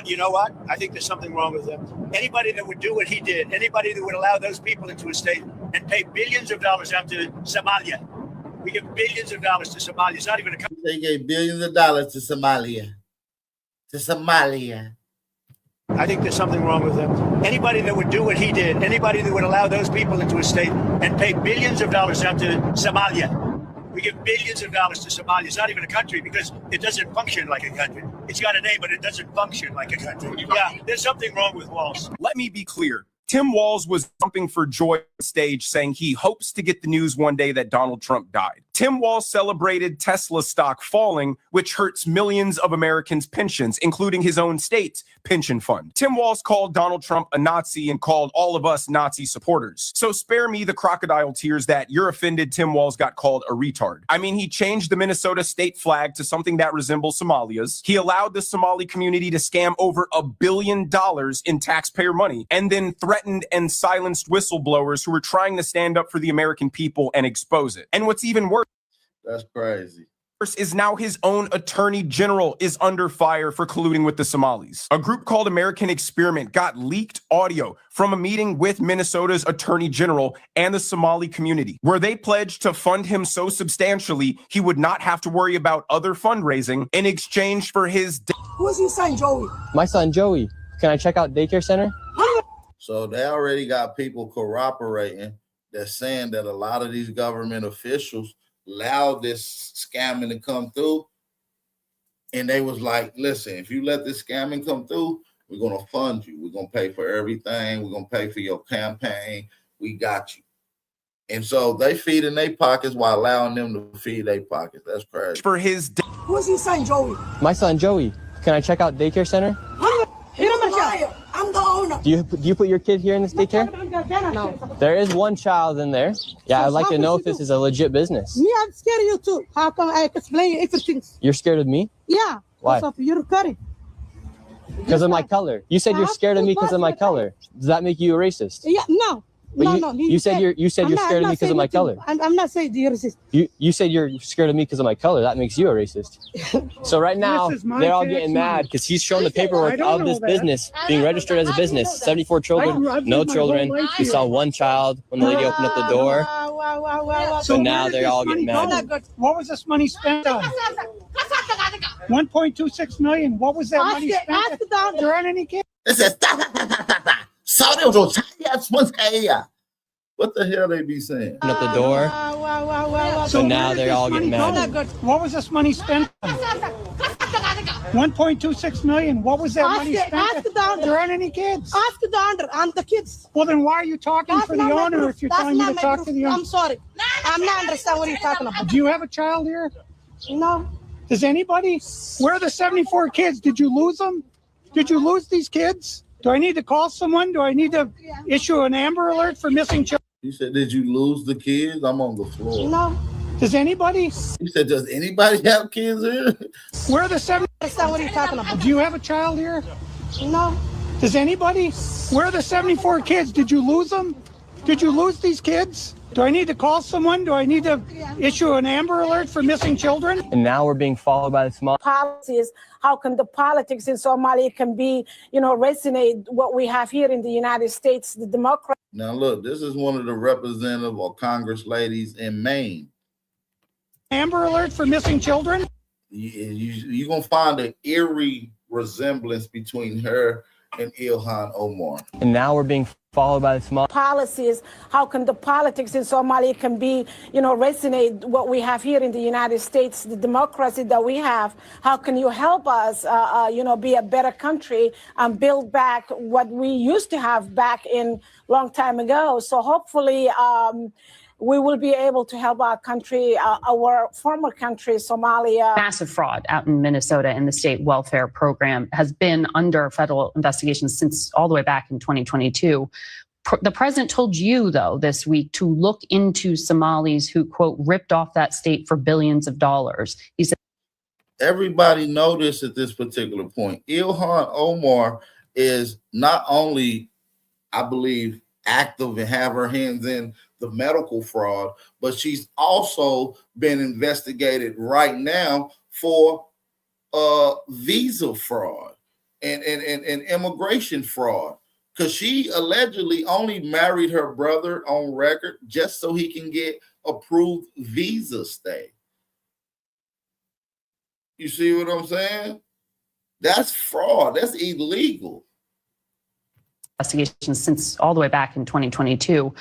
You know what? I think there's something wrong with him. Anybody that would do what he did, anybody that would allow those people into a state and pay billions of dollars out to Somalia. We give billions of dollars to Somalia. It's not even a country. They gave billions of dollars to Somalia. To Somalia. I think there's something wrong with him. Anybody that would do what he did, anybody that would allow those people into a state and pay billions of dollars out to Somalia. We give billions of dollars to Somalia. It's not even a country because it doesn't function like a country. It's got a name, but it doesn't function like a country. Yeah, there's something wrong with Walz. Let me be clear. Tim Walz was jumping for joy on stage, saying he hopes to get the news one day that Donald Trump died. Tim Walz celebrated Tesla stock falling, which hurts millions of Americans' pensions, including his own state's pension fund. Tim Walz called Donald Trump a Nazi and called all of us Nazi supporters. So spare me the crocodile tears that you're offended Tim Walz got called a retard. I mean, he changed the Minnesota state flag to something that resembles Somalia's. He allowed the Somali community to scam over $1 billion in taxpayer money, and then threatened and silenced whistleblowers who were trying to stand up for the American people and expose it. And what's even worse, that's crazy, is now his own attorney general is under fire for colluding with the Somalis. A group called American Experiment got leaked audio from a meeting with Minnesota's attorney general and the Somali community, where they pledged to fund him so substantially he would not have to worry about other fundraising in exchange for his Who's your son, Joey? My son, Joey. Can I check out daycare center? So they already got people corroborating that saying that a lot of these government officials allowed this scamming to come through. And they was like, listen, if you let this scamming come through, we're going to fund you. We're going to pay for everything. We're going to pay for your campaign. We got you. And so they feed in their pockets while allowing them to feed their pockets. That's crazy. For his Who's your son, Joey? My son, Joey. Can I check out daycare center? I'm the owner. Do you put your kid here in this daycare? No. There is one child in there. Yeah, I'd like to know if this is a legit business. Me, I'm scared of you too. How come I explain everything? You're scared of me? Yeah. Why? Because you're cutting. Because of my color. You said you're scared of me because of my color. Does that make you a racist? Yeah, no. But No. You said you're scared of me because of my color. I'm not saying you're racist. You said you're scared of me because of my color. That makes you a racist. So right now they're all getting mad because he's shown the paperwork of this business being registered as a business. 74 children, no children. We saw one child when the lady opened up the door. Wow. So now they're all getting mad. What was this money spent on? 1.26 million. What was that money spent on? There aren't any kids. It says, what the hell they be saying? Open up the door. So now they're all getting mad. What was this money spent on? 1.26 million. What was that money spent on? There aren't any kids. Ask the owner and the kids. Well, then why are you talking for the owner if you're telling me to talk to the owner? I'm sorry. I'm not understand what you're talking about. Do you have a child here? No. Does anybody? Where are the 74 kids? Did you lose them? Did you lose these kids? Do I need to call someone? Do I need to issue an Amber Alert for missing children? You said, did you lose the kids? I'm on the floor. No. Does anybody? You said, does anybody have kids here? Where are the 7? Understand what you're talking about. Do you have a child here? No. Does anybody? Where are the 74 kids? Did you lose them? Did you lose these kids? Do I need to call someone? Do I need to issue an Amber Alert for missing children? And now we're being followed by the small policies. How can the politics in Somalia can be, resonate what we have here in the United States, the democracy? Now look, this is one of the representative or Congress ladies in Maine. Amber Alert for missing children? You're going to find an eerie resemblance between her and Ilhan Omar. And now we're being followed by the small policies. How can the politics in Somalia can be, resonate what we have here in the United States, the democracy that we have? How can you help us, be a better country and build back what we used to have back in long time ago? So hopefully, we will be able to help our country, our former country, Somalia. Massive fraud out in Minnesota in the state welfare program has been under federal investigation since all the way back in 2022. The president told you, though, this week to look into Somalis who, quote, ripped off that state for billions of dollars. He said, everybody noticed at this particular point, Ilhan Omar is not only, I believe, active and have her hands in the medical fraud, but she's also been investigated right now for visa fraud. and immigration fraud. Because she allegedly only married her brother on record just so he can get approved visa stay. You see what I'm saying? That's fraud. That's illegal. Investigations since all the way back in 2022.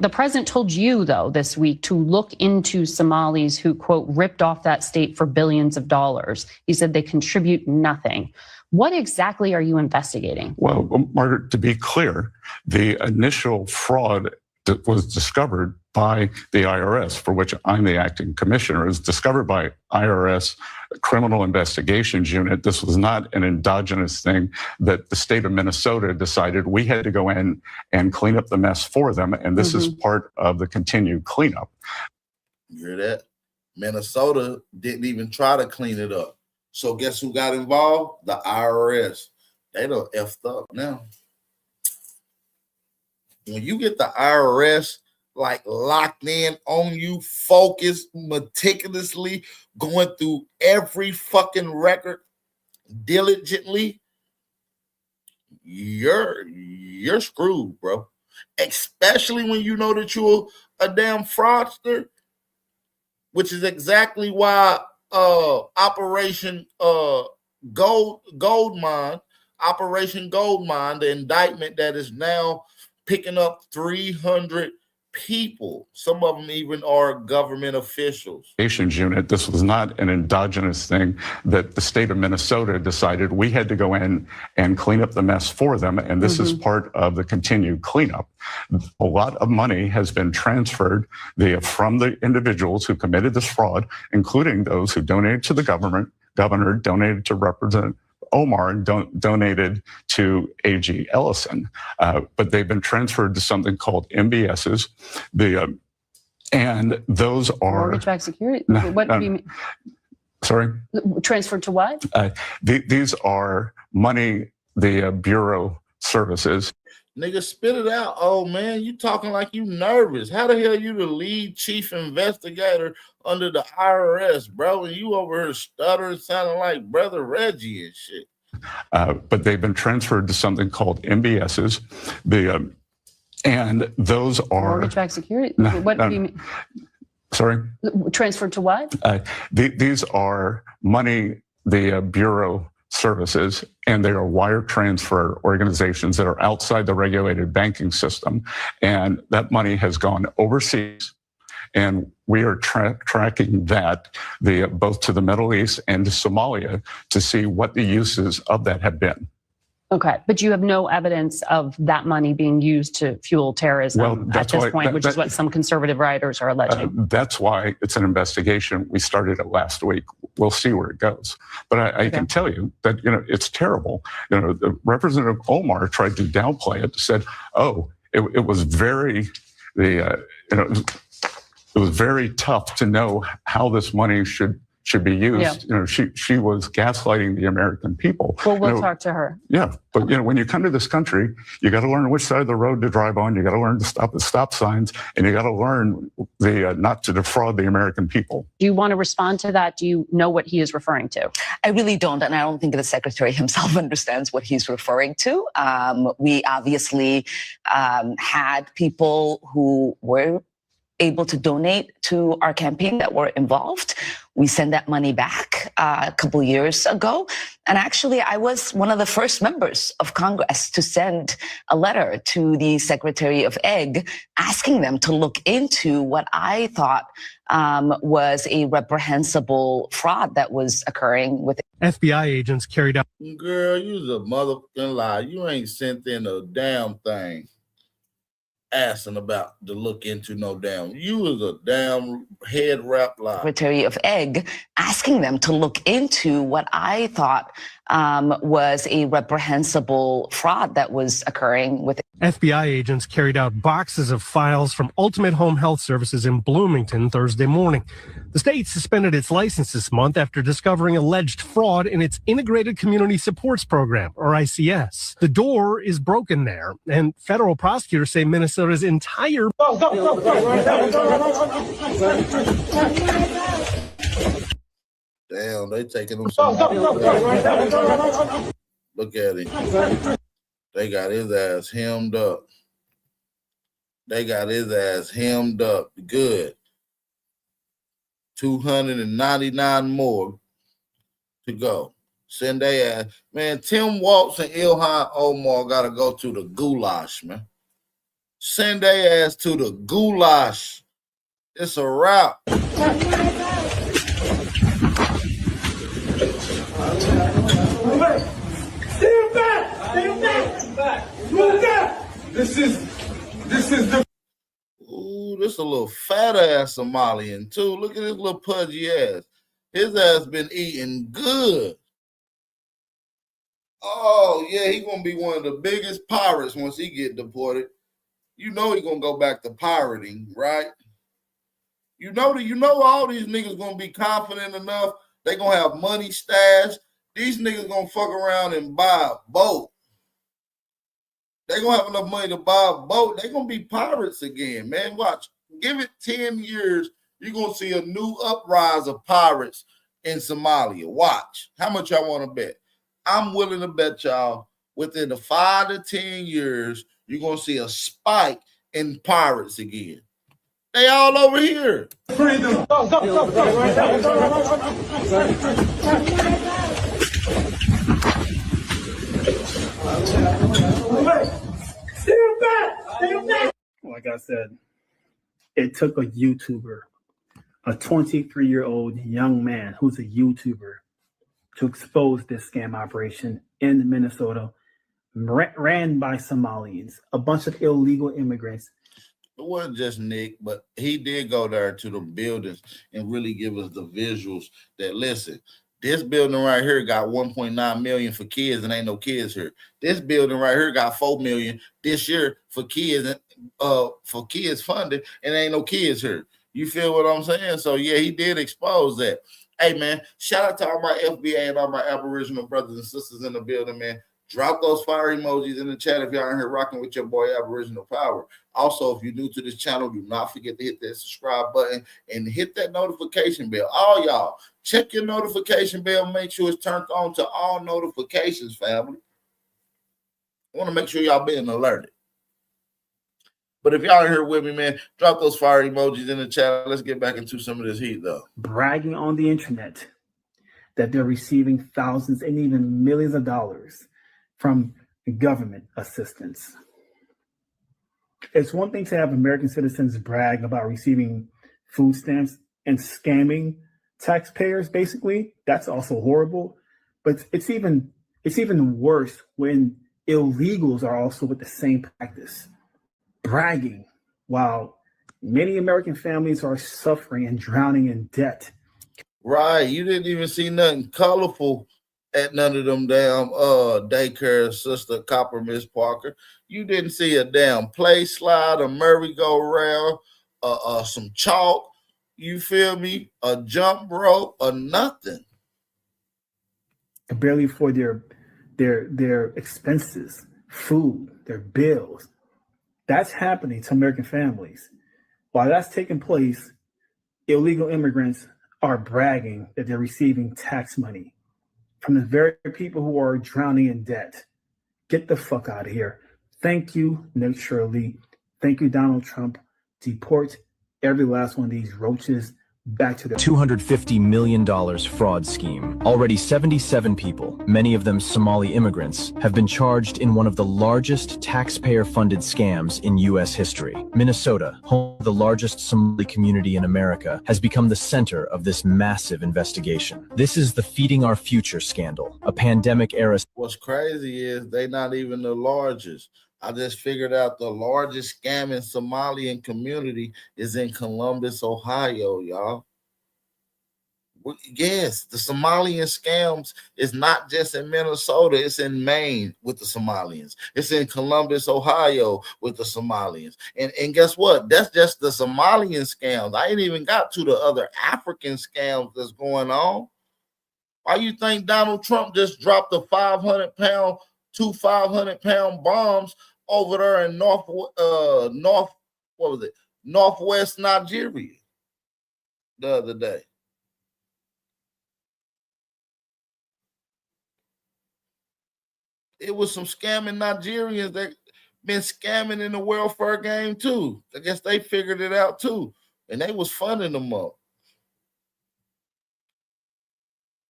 The president told you, though, this week to look into Somalis who, quote, ripped off that state for billions of dollars. He said they contribute nothing. What exactly are you investigating? Well, Margaret, to be clear, the initial fraud that was discovered by the IRS, for which I'm the acting commissioner, is discovered by IRS Criminal Investigations Unit. This was not an endogenous thing that the state of Minnesota decided we had to go in and clean up the mess for them. And this is part of the continued cleanup. You hear that? Minnesota didn't even try to clean it up. So guess who got involved? The IRS. They done effed up now. When you get the IRS like locked in on you, focused, meticulously, going through every fucking record diligently, you're screwed, bro. Especially when you know that you're a damn fraudster, which is exactly why Operation Goldmine, the indictment that is now picking up 300 people. Some of them even are government officials. Unit. This was not an endogenous thing that the state of Minnesota decided we had to go in and clean up the mess for them. And this is part of the continued cleanup. A lot of money has been transferred from the individuals who committed this fraud, including those who donated to the governor donated to Representative Omar, and donated to A.G. Ellison, but they've been transferred to something called MBSs. And those are mortgage-backed security. What do you mean? Sorry, transferred to what? These are money the Bureau services. Nigga, spit it out. Oh man, you talking like you nervous. How the hell you the lead chief investigator under the IRS, bro? And you over here stuttering, sounding like Brother Reggie and shit. But they've been transferred to something called MBSs. And those are mortgage-backed security. What do you mean? Sorry, transferred to what? These are money the Bureau services, and they are wire transfer organizations that are outside the regulated banking system. And that money has gone overseas. And we are tracking that both to the Middle East and to Somalia to see what the uses of that have been. Okay, but you have no evidence of that money being used to fuel terrorism at this point, which is what some conservative writers are alleging. That's why it's an investigation. We started it last week. We'll see where it goes. But I can tell you that, it's terrible. The Representative Omar tried to downplay it, said, oh, it was very, it was very tough to know how this money should be used. Yeah. She was gaslighting the American people. Well, we'll talk to her. Yeah, but when you come to this country, you got to learn which side of the road to drive on. You got to learn to stop at stop signs, and you got to learn not to defraud the American people. Do you want to respond to that? Do you know what he is referring to? I really don't, and I don't think the secretary himself understands what he's referring to. We obviously had people who were able to donate to our campaign that were involved. We sent that money back a couple years ago. And actually, I was one of the first members of Congress to send a letter to the Secretary of Eg asking them to look into what I thought was a reprehensible fraud that was occurring with FBI agents carried out. Girl, you's a motherfucking lie. You ain't sent in a damn thing asking about to look into no damn. You was a damn head wrap lie. Secretary of Eg asking them to look into what I thought was a reprehensible fraud that was occurring with FBI agents carried out boxes of files from Ultimate Home Health Services in Bloomington Thursday morning. The state suspended its license this month after discovering alleged fraud in its Integrated Community Supports Program, or ICS. The door is broken there, and federal prosecutors say Minnesota's entire... Damn, they taking them some. Look at him. They got his ass hemmed up. They got his ass hemmed up. Good. 299 more to go. Send their ass. Man, Tim Waltz and Ilhan Omar got to go to the goulash, man. Send their ass to the goulash. It's a wrap. This is the. Ooh, this a little fat ass Somalian too. Look at this little pudgy ass. His ass been eating good. Oh yeah, he gonna be one of the biggest pirates once he get deported. You know he gonna go back to pirating, right? You know all these niggas gonna be confident enough. They gonna have money stashed. These niggas gonna fuck around and buy a boat. They gonna have enough money to buy a boat. They gonna be pirates again, man. Watch. Give it 10 years. You're gonna see a new uprise of pirates in Somalia. Watch. How much y'all want to bet? I'm willing to bet y'all within the 5 to 10 years, you're gonna see a spike in pirates again. They all over here. Freedom. Like I said, it took a YouTuber, a 23-year-old young man who's a YouTuber, to expose this scam operation in Minnesota, ran by Somalians, a bunch of illegal immigrants. It wasn't just Nick, but he did go there to the buildings and really give us the visuals that, listen, this building right here got 1.9 million for kids and ain't no kids here. This building right here got 4 million this year for kids funded and ain't no kids here. You feel what I'm saying? So yeah, he did expose that. Hey man, shout out to all my FBA and all my Aboriginal brothers and sisters in the building, man. Drop those fire emojis in the chat if y'all in here rocking with your boy Aboriginal Power. Also, if you're new to this channel, do not forget to hit that subscribe button and hit that notification bell. All y'all, check your notification bell. Make sure it's turned on to all notifications, family. I want to make sure y'all being alerted. But if y'all are here with me, man, drop those fire emojis in the chat. Let's get back into some of this heat, though. Bragging on the internet that they're receiving thousands and even millions of dollars from government assistance. It's one thing to have American citizens brag about receiving food stamps and scamming taxpayers, basically. That's also horrible. But it's even worse when illegals are also with the same practice, bragging while many American families are suffering and drowning in debt. Right. You didn't even see nothing colorful at none of them damn daycare, Sister Copper, Miss Parker. You didn't see a damn play slide, a merry-go-round, some chalk, you feel me? A jump rope, or nothing. Barely for their expenses, food, their bills. That's happening to American families. While that's taking place, illegal immigrants are bragging that they're receiving tax money from the very people who are drowning in debt. Get the fuck out of here. Thank you, Nick Shirley. Thank you, Donald Trump. Deport every last one of these roaches back to the $250 million fraud scheme. Already 77 people, many of them Somali immigrants, have been charged in one of the largest taxpayer-funded scams in U.S. history. Minnesota, home to the largest Somali community in America, has become the center of this massive investigation. This is the Feeding Our Future scandal, a pandemic-era. What's crazy is they not even the largest. I just figured out the largest scam in Somalian community is in Columbus, Ohio, y'all. Yes, the Somalian scams is not just in Minnesota. It's in Maine with the Somalians. It's in Columbus, Ohio with the Somalians. And guess what? That's just the Somalian scams. I ain't even got to the other African scams that's going on. Why you think Donald Trump just dropped a 500-pound, 2 500-pound bombs over there in Northwest Nigeria the other day? It was some scamming Nigerians that been scamming in the welfare game too. I guess they figured it out too, and they was funding them up.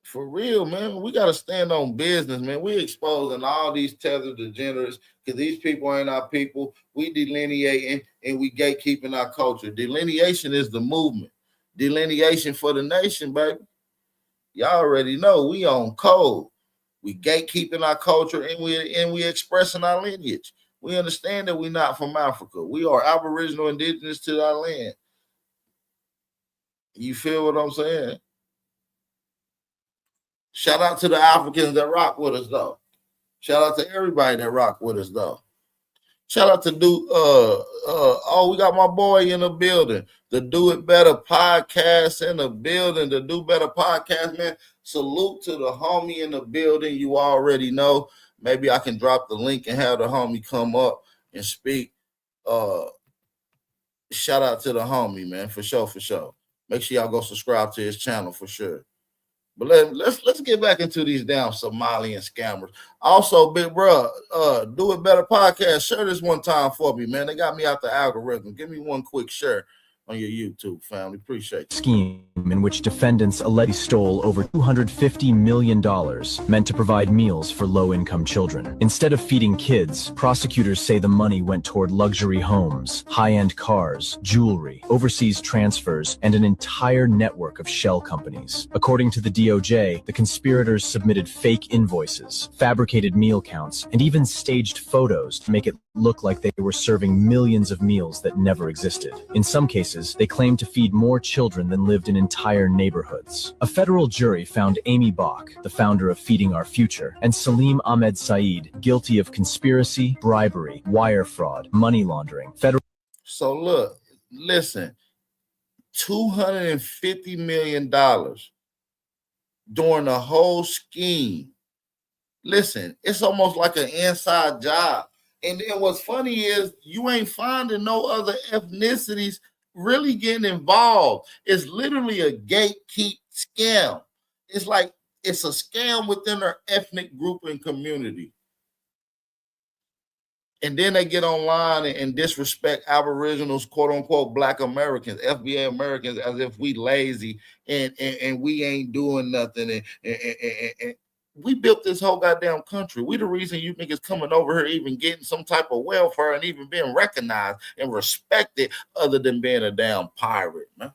For real, man, we got to stand on business, man. We exposing all these tethered degenerates because these people ain't our people. We delineating and we gatekeeping our culture. Delineation is the movement. Delineation for the nation, baby. Y'all already know we on code. We gatekeeping our culture and we expressing our lineage. We understand that we're not from Africa. We are Aboriginal indigenous to our land. You feel what I'm saying? Shout out to the Africans that rock with us, though. Shout out to everybody that rock with us, though. Shout out to we got my boy in the building. The Do It Better podcast in the building. The Do Better podcast, man. Salute to the homie in the building. You already know. Maybe I can drop the link and have the homie come up and speak. Shout out to the homie, man, for sure, for sure. Make sure y'all go subscribe to his channel for sure. But let's get back into these damn Somalian scammers. Also, big bro, Do It Better podcast. Share this one time for me, man. They got me out the algorithm. Give me one quick share on your YouTube, family. Appreciate it. Scheme in which defendants allegedly stole over $250 million meant to provide meals for low-income children. Instead of feeding kids, prosecutors say the money went toward luxury homes, high-end cars, jewelry, overseas transfers, and an entire network of shell companies. According to the DOJ, the conspirators submitted fake invoices, fabricated meal counts, and even staged photos to make it look like they were serving millions of meals that never existed. In some cases, they claimed to feed more children than lived in entire neighborhoods. A federal jury found Amy Bach, the founder of Feeding Our Future, and Salim Ahmed Saeed guilty of conspiracy, bribery, wire fraud, money laundering. So look, listen, $250 million during the whole scheme. Listen, it's almost like an inside job. And then what's funny is you ain't finding no other ethnicities really getting involved. It's literally a gatekeep scam. It's like it's a scam within their ethnic group and community. And then they get online and disrespect Aboriginals, quote unquote, Black Americans, FBA Americans, as if we lazy and we ain't doing nothing. And we built this whole goddamn country. We the reason you niggas coming over here even getting some type of welfare and even being recognized and respected other than being a damn pirate, man.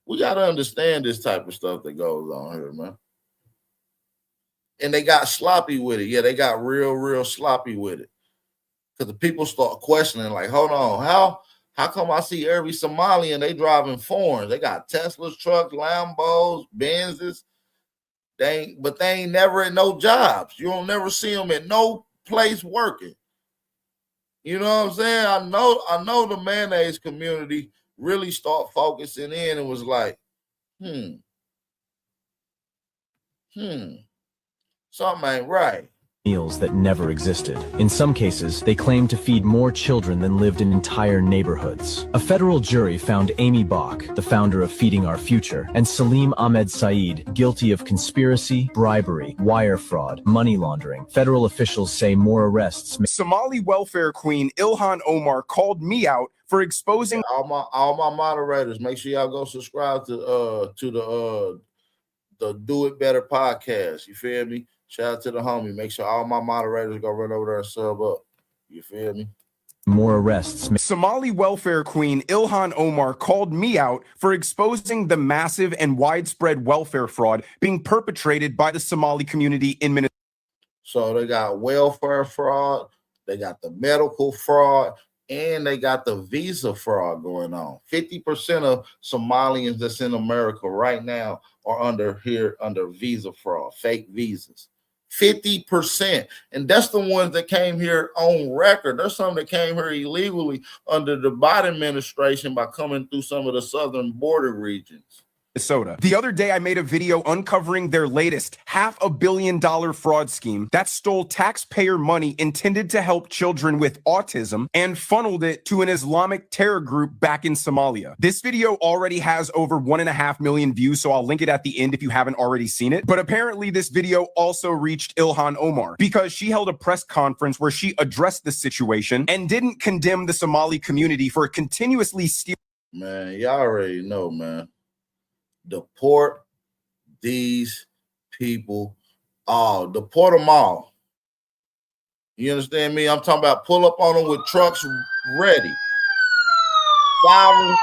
We got to understand this type of stuff that goes on here, man. And they got sloppy with it. Yeah, they got real sloppy with it. Because the people start questioning, like, hold on, how come I see every Somalian, they driving foreign? They got Teslas, trucks, Lambos, Benzes. But they ain't never at no jobs. You don't never see them at no place working. You know what I'm saying? I know the mayonnaise community really start focusing in and was like, something ain't right. Meals that never existed. In some cases, they claimed to feed more children than lived in entire neighborhoods. A federal jury found Amy Bach, the founder of Feeding Our Future, and Salim Ahmed Saeed guilty of conspiracy, bribery, wire fraud, money laundering. Federal officials say more arrests. Somali welfare queen Ilhan Omar called me out for exposing all my moderators. Make sure y'all go subscribe to the Do It Better podcast. You feel me? Shout out to the homie. Make sure all my moderators go run over there and sub up. You feel me? More arrests. Somali welfare queen Ilhan Omar called me out for exposing the massive and widespread welfare fraud being perpetrated by the Somali community in Minnesota. So they got welfare fraud, they got the medical fraud, and they got the visa fraud going on. 50% of Somalians that's in America right now are under visa fraud, fake visas. 50%. And that's the ones that came here on record. There's some that came here illegally under the Biden administration by coming through some of the southern border regions. Minnesota. The other day, I made a video uncovering their latest $500 million fraud scheme that stole taxpayer money intended to help children with autism and funneled it to an Islamic terror group back in Somalia. This video already has over 1.5 million views, so I'll link it at the end if you haven't already seen it. But apparently, this video also reached Ilhan Omar because she held a press conference where she addressed the situation and didn't condemn the Somali community for continuously stealing. Man, y'all already know, man. Deport these people all. Deport them all. You understand me? I'm talking about pull up on them with trucks ready. Sirens.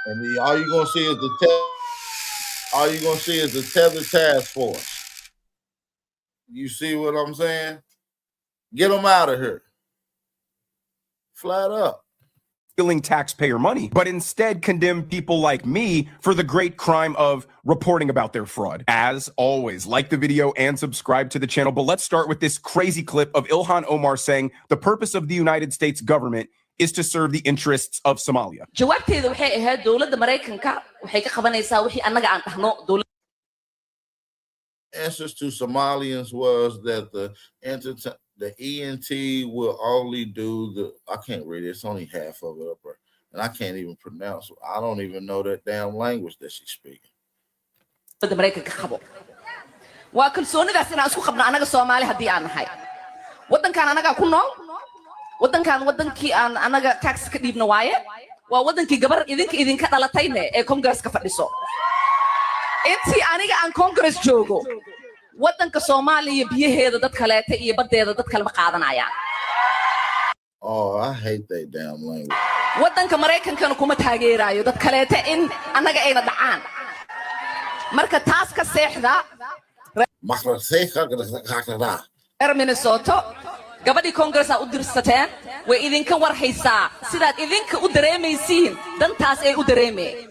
And then all you're gonna see is the Tether Task Force. You see what I'm saying? Get them out of here. Flat up. Stealing taxpayer money, but instead condemn people like me for the great crime of reporting about their fraud. As always, like the video and subscribe to the channel. But let's start with this crazy clip of Ilhan Omar saying the purpose of the United States government is to serve the interests of Somalia. Answers to Somalians was that the ENT will only do the, I can't read it, it's only half of it up there. And I can't even pronounce it. I don't even know that damn language that she's speaking. waddanka Soomaaliya biyaheeda dad kaleete iyo badeeda dad kale ma qaadanayaan. Oh, I hate that damn language. waddanka Mareykankana kuma taageerayo dad kaleete in anaga ayna dhacaan. marka taas ka seexda Minnesota gabadhii Congress u dirsateen way idinka war haysaa sidaad idinka u dareemaysiin dantaas ay u dareemeen.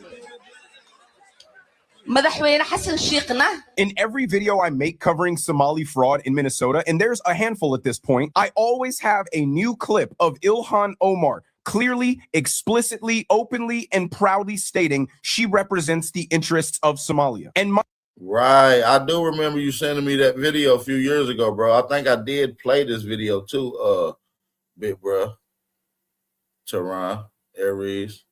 In every video I make covering Somali fraud in Minnesota, and there's a handful at this point, I always have a new clip of Ilhan Omar clearly, explicitly, openly, and proudly stating she represents the interests of Somalia. And Right. I do remember you sending me that video a few years ago, bro. I think I did play this video too, big bro. Tehran, Aries.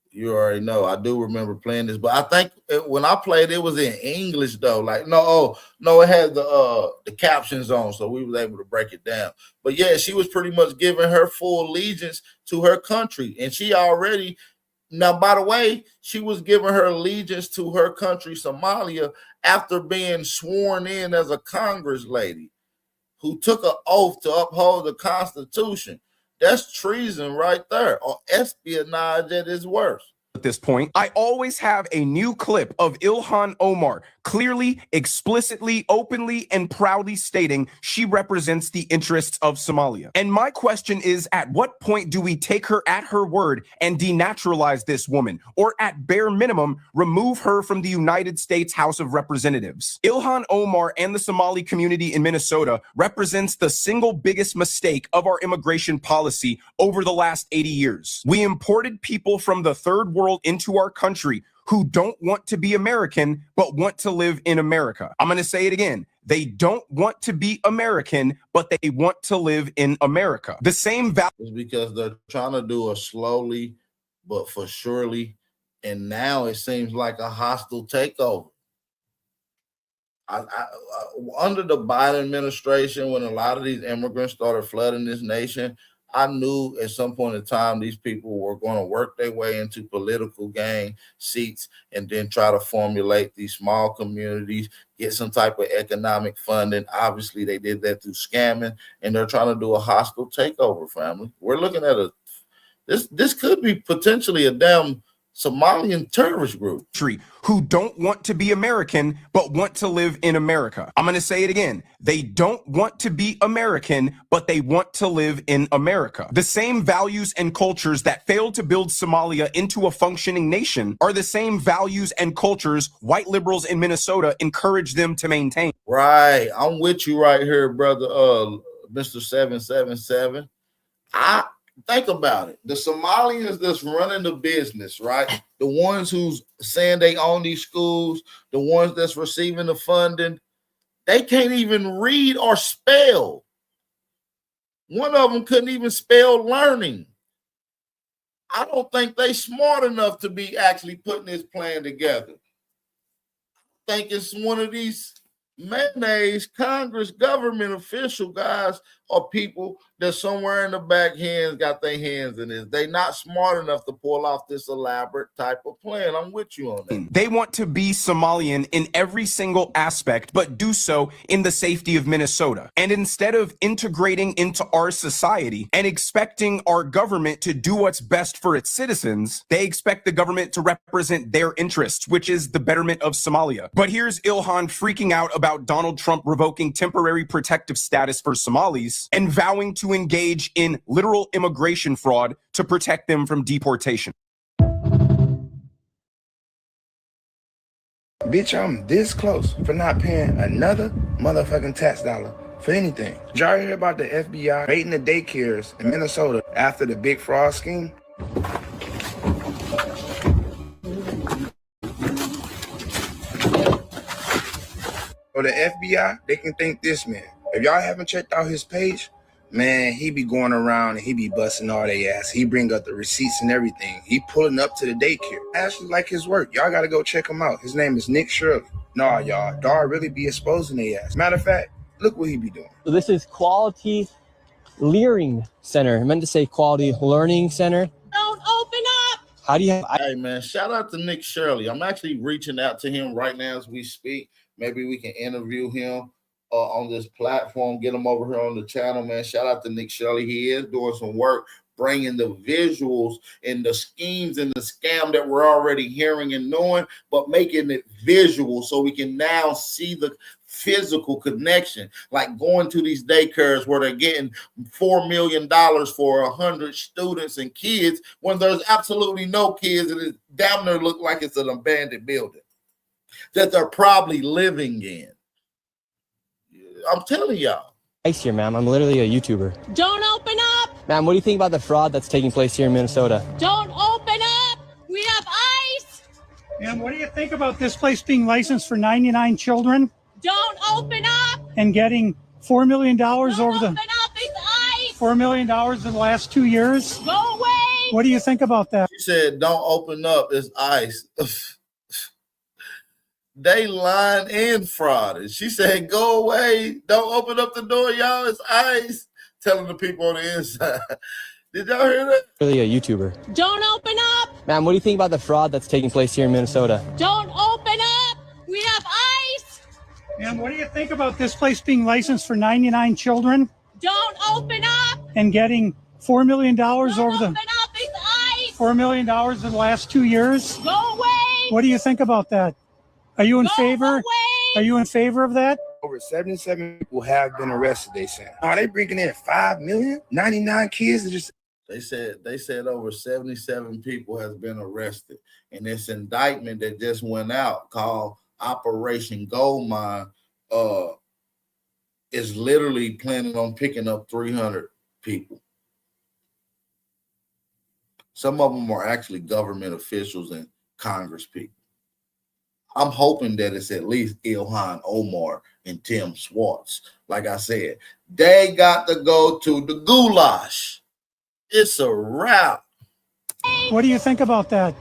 You already know. I do remember playing this, but I think when I played, it was in English though. Like, no, it had the captions on, so we was able to break it down. But yeah, she was pretty much giving her full allegiance to her country, and she already. Now, by the way, she was giving her allegiance to her country, Somalia, after being sworn in as a Congress lady who took an oath to uphold the Constitution. That's treason right there, or espionage at its worst. At this point, I always have a new clip of Ilhan Omar clearly, explicitly, openly, and proudly stating she represents the interests of Somalia. And my question is, at what point do we take her at her word and denaturalize this woman, or at bare minimum, remove her from the United States House of Representatives? Ilhan Omar and the Somali community in Minnesota represents the single biggest mistake of our immigration policy over the last 80 years. We imported people from the third world into our country who don't want to be American, but want to live in America. I'm going to say it again. They don't want to be American, but they want to live in America. The same value is because they're trying to do it slowly, but for surely. And now it seems like a hostile takeover. Under the Biden administration, when a lot of these immigrants started flooding this nation, I knew at some point in time these people were going to work their way into political gain seats and then try to formulate these small communities, get some type of economic funding. Obviously, they did that through scamming, and they're trying to do a hostile takeover, family. We're looking at this could be potentially a damn Somalian terrorist group who don't want to be American, but want to live in America. I'm going to say it again. They don't want to be American, but they want to live in America. The same values and cultures that failed to build Somalia into a functioning nation are the same values and cultures white liberals in Minnesota encourage them to maintain. Right. I'm with you right here, brother. Mr. 777. think about it. The Somalians that's running the business, right? The ones who's saying they own these schools, the ones that's receiving the funding, they can't even read or spell. One of them couldn't even spell learning. I don't think they smart enough to be actually putting this plan together. I think it's one of these mayonnaise Congress government official guys or people that somewhere in the back hands got their hands in this. They not smart enough to pull off this elaborate type of plan. I'm with you on that. They want to be Somalian in every single aspect, but do so in the safety of Minnesota. And instead of integrating into our society and expecting our government to do what's best for its citizens, they expect the government to represent their interests, which is the betterment of Somalia. But here's Ilhan freaking out about Donald Trump revoking temporary protective status for Somalis and vowing to engage in literal immigration fraud to protect them from deportation. Bitch, I'm this close for not paying another motherfucking tax dollar for anything. Did y'all hear about the FBI raiding the daycares in Minnesota after the big fraud scheme? Or the FBI, they can thank this man. If y'all haven't checked out his page, man, he be going around and he be busting all they ass. He bring up the receipts and everything. He pulling up to the daycare. I actually like his work. Y'all gotta go check him out. His name is Nick Shirley. Nah, y'all, dog really be exposing they ass. Matter of fact, look what he be doing. So this is Quality Learning Center. I meant to say Quality Learning Center. Don't open up. How do you have? Hey, man, shout out to Nick Shirley. I'm actually reaching out to him right now as we speak. Maybe we can interview him on this platform, get him over here on the channel, man. Shout out to Nick Shirley. He is doing some work, bringing the visuals and the schemes and the scam that we're already hearing and knowing, but making it visual so we can now see the physical connection, like going to these daycares where they're getting $4 million for 100 students and kids when there's absolutely no kids and it damn near look like it's an abandoned building that they're probably living in. I'm telling y'all. Ice here, ma'am. I'm literally a YouTuber. Don't open up! Ma'am, what do you think about the fraud that's taking place here in Minnesota? Don't open up! We have ice! And what do you think about this place being licensed for 99 children Don't open up! and getting $4 million over Don't the open up! It's ice! $4 million in the last 2 years? Go away! What do you think about that? She said, don't open up, it's ice. They lying and frauded. She said, go away. Don't open up the door, y'all. It's ice. Telling the people on the inside. Did y'all hear that? Really a YouTuber. Don't open up! Ma'am, what do you think about the fraud that's taking place here in Minnesota? Don't open up! We have ice! And what do you think about this place being licensed for 99 children Don't open up! and getting $4 million over Don't the open up! It's ice! $4 million in the last 2 years? Go away! What do you think about that? Are you in Go favor? away! Are you in favor of that? Over 77 people have been arrested, they said. Are they bringing in 5 million? 99 kids are just... They said over 77 people has been arrested. And this indictment that just went out called Operation Goldmine is literally planning on picking up 300 people. Some of them are actually government officials and Congress people. I'm hoping that it's at least Ilhan Omar and Tim Swartz. Like I said, they got to go to the goulash. It's a wrap. What do you think about that?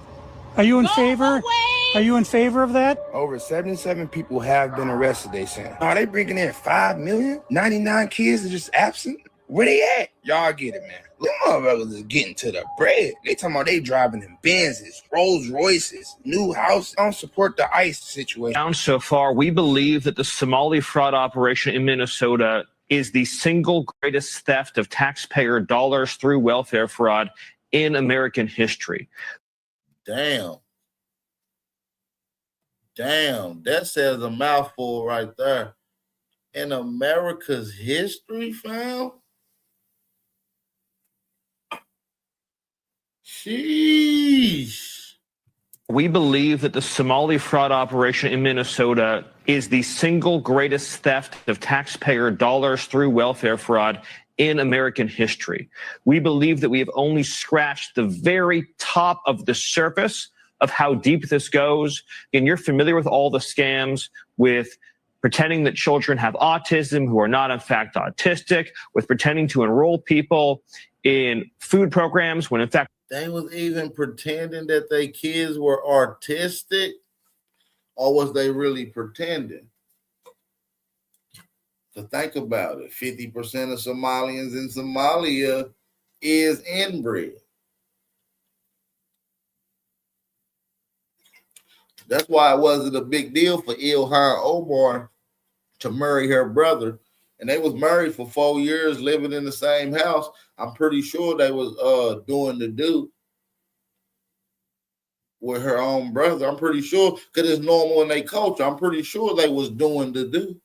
Are you in Go favor? away! Are you in favor of that? Over 77 people have been arrested, they saying. Are they bringing in 5 million? 99 kids are just absent? Where they at? Y'all get it, man. Them motherfuckers is getting to the bread. They talking about they driving in Benzes, Rolls Royces, new houses. Don't support the ICE situation. Down so far, we believe that the Somali fraud operation in Minnesota is the single greatest theft of taxpayer dollars through welfare fraud in American history. Damn. That says a mouthful right there. In America's history, fam? Sheesh. We believe that the Somali fraud operation in Minnesota is the single greatest theft of taxpayer dollars through welfare fraud in American history. We believe that we have only scratched the very top of the surface of how deep this goes. And you're familiar with all the scams with pretending that children have autism who are not in fact autistic, with pretending to enroll people in food programs when in fact they was even pretending that their kids were autistic, or was they really pretending? To think about it, 50% of Somalians in Somalia is inbred. That's why it wasn't a big deal for Ilhan Omar to marry her brother. And they was married for 4 years, living in the same house. I'm pretty sure they was doing the do with her own brother. I'm pretty sure, because it's normal in their culture. I'm pretty sure they was doing the do.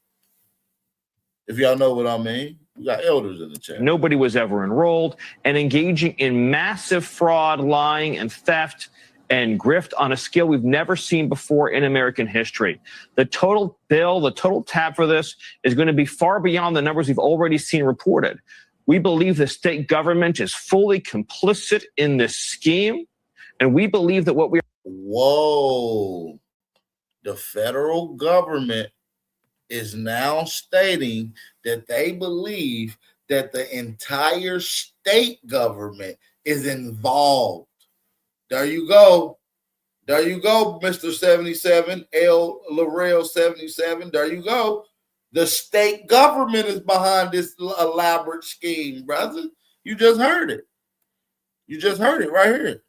If y'all know what I mean. We got elders in the chat. nobody was ever enrolled, and engaging in massive fraud, lying, and theft and grift on a scale we've never seen before in American history. The total bill, the total tab for this is going to be far beyond the numbers we've already seen reported. We believe the state government is fully complicit in this scheme, and we believe that what we Whoa. The federal government is now stating that they believe that the entire state government is involved. There you go. There you go, Mr. 77, L. Laurel 77. There you go. The state government is behind this elaborate scheme, brother. You just heard it. You just heard it right here.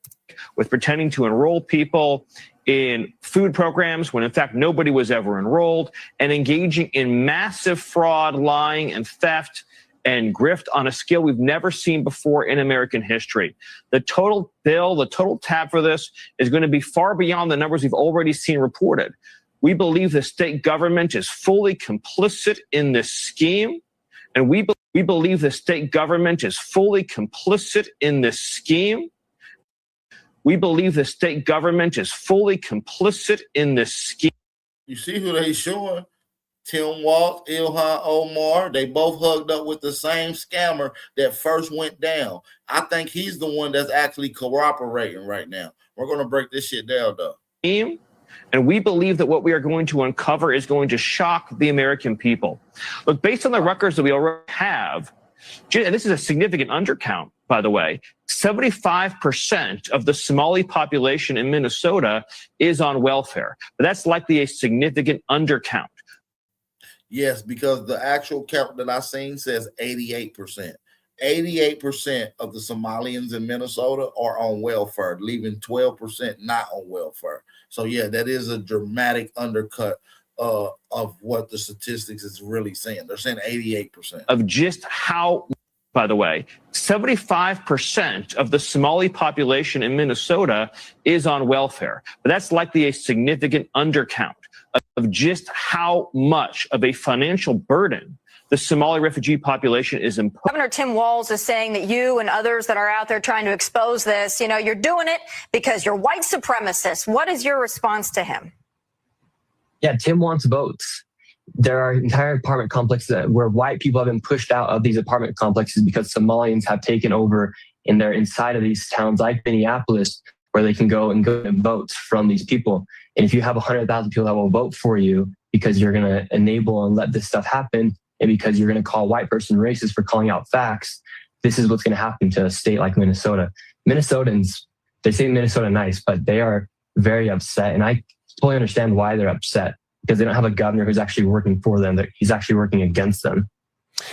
with pretending to enroll people in food programs when in fact nobody was ever enrolled, and engaging in massive fraud, lying, and theft and grift on a scale we've never seen before in American history. The total bill, the total tab for this is going to be far beyond the numbers we've already seen reported. We believe the state government is fully complicit in this scheme, and we believe the state government is fully complicit in this scheme. We believe the state government is fully complicit in this scheme. You see who they showing? Tim Walz, Ilhan Omar. They both hugged up with the same scammer that first went down. I think he's the one that's actually cooperating right now. We're going to break this shit down, though. And we believe that what we are going to uncover is going to shock the American people. Look, based on the records that we already have, and this is a significant undercount, by the way, 75% of the Somali population in Minnesota is on welfare. But that's likely a significant undercount. Yes, because the actual count that I seen says 88%. 88% of the Somalians in Minnesota are on welfare, leaving 12% not on welfare. So yeah, that is a dramatic undercut of what the statistics is really saying. They're saying 88%. Of just how, by the way, 75% of the Somali population in Minnesota is on welfare. But that's likely a significant undercount of just how much of a financial burden the Somali refugee population is imposed. Governor Tim Walz is saying that you and others that are out there trying to expose this, you know, you're doing it because you're white supremacists. What is your response to him? Yeah, Tim wants votes. There are entire apartment complexes where white people have been pushed out of these apartment complexes because Somalians have taken over and they're inside of these towns like Minneapolis, where they can go and votes from these people. And if you have 100,000 people that will vote for you because you're going to enable and let this stuff happen, and because you're going to call a white person racist for calling out facts, this is what's going to happen to a state like Minnesota. Minnesotans, they say Minnesota nice, but they are very upset. And I totally understand why they're upset, because they don't have a governor who's actually working for them. He's actually working against them.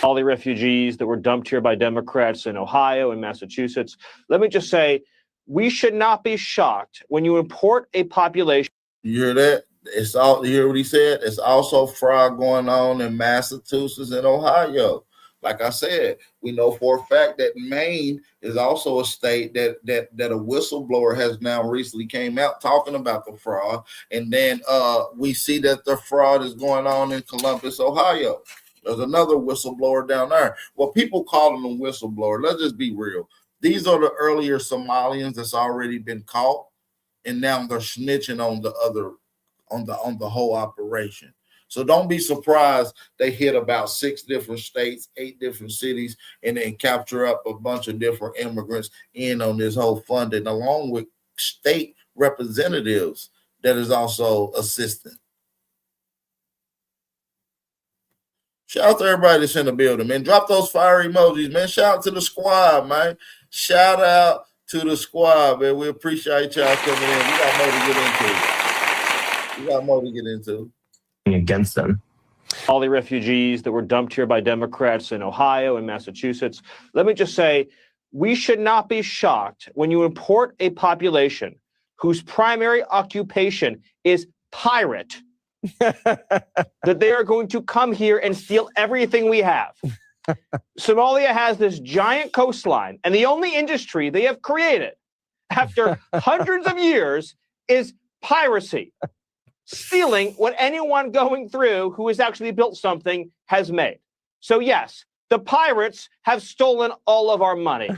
All the refugees that were dumped here by Democrats in Ohio and Massachusetts. Let me just say, we should not be shocked when you import a population. You hear that? It's all, you hear what he said? It's also fraud going on in Massachusetts and Ohio. Like I said, we know for a fact that Maine is also a state that a whistleblower has now recently came out talking about the fraud. And then we see that the fraud is going on in Columbus, Ohio. There's another whistleblower down there. Well, people calling them whistleblower. Let's just be real. These are the earlier Somalians that's already been caught, and now they're snitching on the other, on the whole operation. So don't be surprised they hit about 6 different states, 8 different cities, and then capture up a bunch of different immigrants in on this whole funding, along with state representatives that is also assisting. Shout out to everybody that's in the building, man. Drop those fire emojis, man. Shout out to the squad, man. Shout out to the squad, man. We appreciate y'all coming in. We got more to get into. Against them. All the refugees that were dumped here by Democrats in Ohio and Massachusetts. Let me just say, we should not be shocked when you import a population whose primary occupation is pirate, that they are going to come here and steal everything we have. Somalia has this giant coastline, and the only industry they have created after hundreds of years is piracy, stealing what anyone going through who has actually built something has made. So yes, the pirates have stolen all of our money,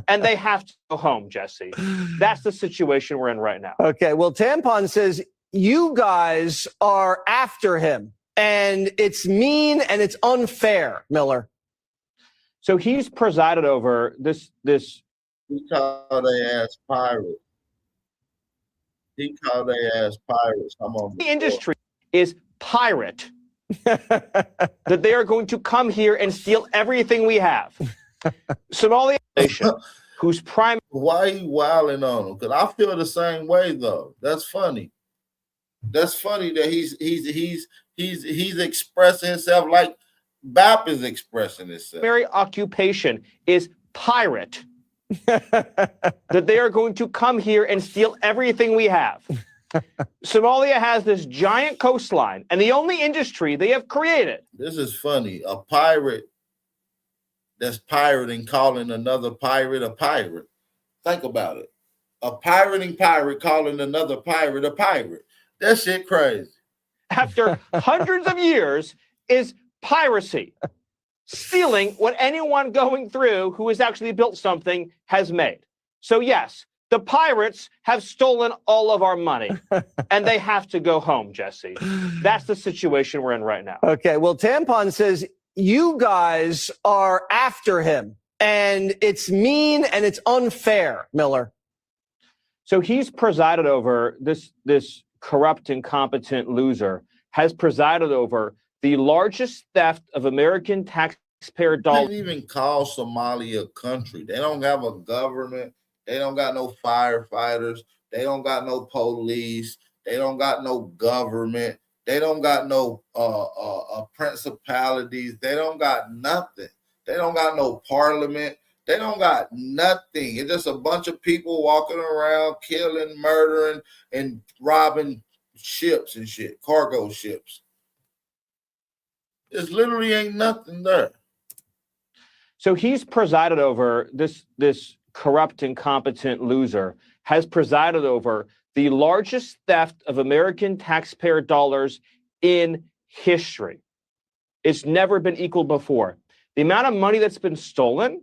and they have to go home, Jesse. That's the situation we're in right now. Okay, well, Tampon says you guys are after him, and it's mean and it's unfair, Miller. So he's presided over this. He called their ass pirates. The industry is pirate. That they are going to come here and steal everything we have. Somalia nation, whose prime. Why are you wilding on him? Because I feel the same way though. That's funny. That's funny that he's expressing himself like BAP is expressing itself. Primary occupation is pirate. That they are going to come here and steal everything we have. Somalia has this giant coastline, and the only industry they have created. This is funny. A pirate that's pirating, calling another pirate a pirate. Think about it. A pirating pirate calling another pirate a pirate. That shit crazy. After hundreds of years is piracy, stealing what anyone going through who has actually built something has made. So yes, the pirates have stolen all of our money, and they have to go home, Jesse. That's the situation we're in right now. Okay, well, Tampon says you guys are after him, and it's mean and it's unfair, Miller. So he's presided over this corrupt, incompetent loser has presided over the largest theft of American taxpayer dollars. They didn't even call Somalia a country. They don't have a government. They don't got no firefighters. They don't got no police. They don't got no government. They don't got no principalities. They don't got nothing. They don't got no parliament. They don't got nothing. It's just a bunch of people walking around, killing, murdering, and robbing ships and shit, cargo ships. There's literally ain't nothing there. So he's presided over this corrupt, incompetent loser has presided over the largest theft of American taxpayer dollars in history. It's never been equaled before. The amount of money that's been stolen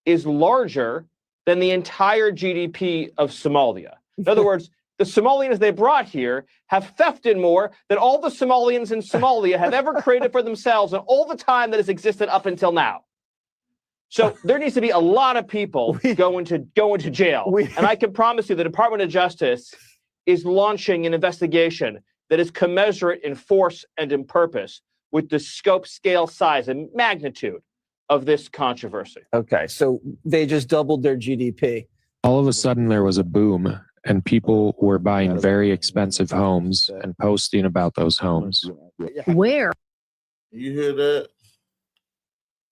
is larger than the entire GDP of Somalia. In other words, the Somalians they brought here have thefted more than all the Somalians in Somalia have ever created for themselves in all the time that has existed up until now. So there needs to be a lot of people going to jail. And I can promise you the Department of Justice is launching an investigation that is commensurate in force and in purpose with the scope, scale, size, and magnitude of this controversy. Okay, so they just doubled their GDP. All of a sudden, there was a boom, and people were buying very expensive homes and posting about those homes. Where? You hear that?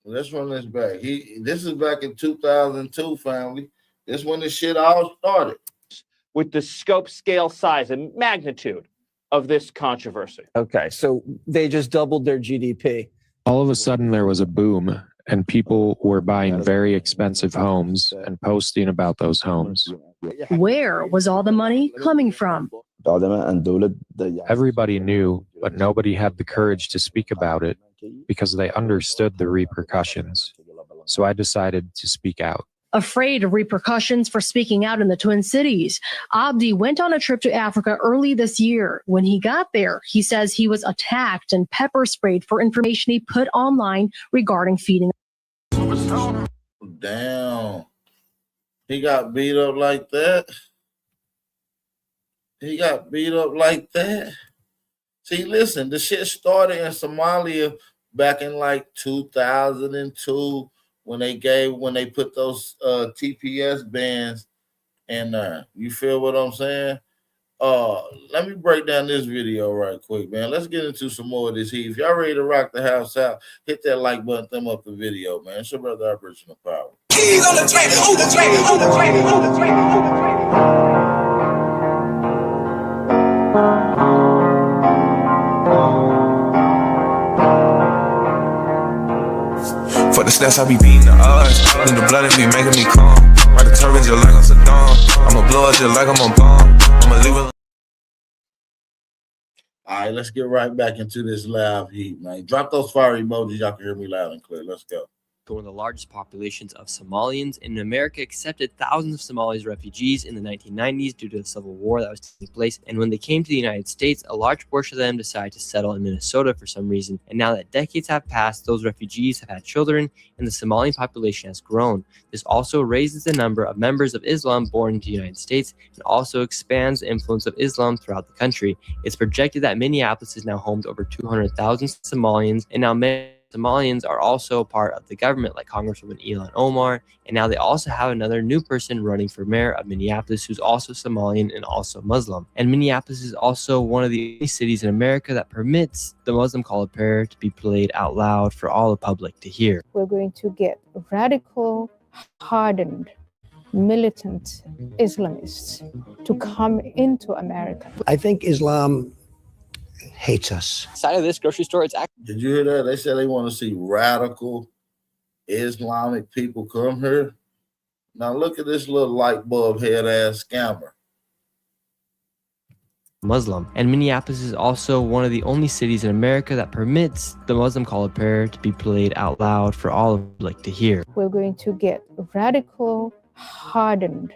Let's run this back. This is back in 2002, family. This when the shit all started. With the scope, scale, size, and magnitude of this controversy. Okay, so they just doubled their GDP. All of a sudden, there was a boom, and people were buying very expensive homes and posting about those homes. Where was all the money coming from? Everybody knew, but nobody had the courage to speak about it because they understood the repercussions. So I decided to speak out. Afraid of repercussions for speaking out in the Twin Cities, Abdi went on a trip to Africa early this year. When he got there, he says he was attacked and pepper sprayed for information he put online regarding feeding. Damn. He got beat up like that? He got beat up like that? See, listen, the shit started in Somalia back in like 2002 when they put those TPS bans in there. You feel what I'm saying? Let me break down this video right quick, man. Let's get into some more of this heat. If y'all ready to rock the house out, hit that like button, thumb up the video, man. It's your brother Operational Power. Keys on the track, on the track, on the track, on the track, on the track. For the stats, I be beating the odds. In the blood, it be making me calm. Ride the turbines just like I'm Saddam. I'ma blow it just like I'm a bomb. I'ma leave it. All right, let's get right back into this live heat, man. Drop those fire emojis. Y'all can hear me loud and clear. Let's go. One of the largest populations of Somalians in America accepted thousands of Somalis refugees in the 1990s due to the civil war that was taking place. And when they came to the United States, a large portion of them decided to settle in Minnesota for some reason. And now that decades have passed, those refugees have had children and the Somali population has grown. This also raises the number of members of Islam born into the United States and also expands the influence of Islam throughout the country. It's projected that Minneapolis is now home to over 200,000 Somalians, and now many Somalians are also part of the government, like Congresswoman Ilhan Omar, and now they also have another new person running for mayor of Minneapolis who's also Somalian and also Muslim. And Minneapolis is also one of the only cities in America that permits the Muslim call of prayer to be played out loud for all the public to hear. We're going to get radical, hardened, militant Islamists to come into America. I think Islam hates us. Side of this grocery store, it's actually. Did you hear that? They said they want to see radical Islamic people come here. Now look at this little light bulb head ass scammer. Muslim. And Minneapolis is also one of the only cities in America that permits the Muslim call of prayer to be played out loud for all of the public to hear. We're going to get radical, hardened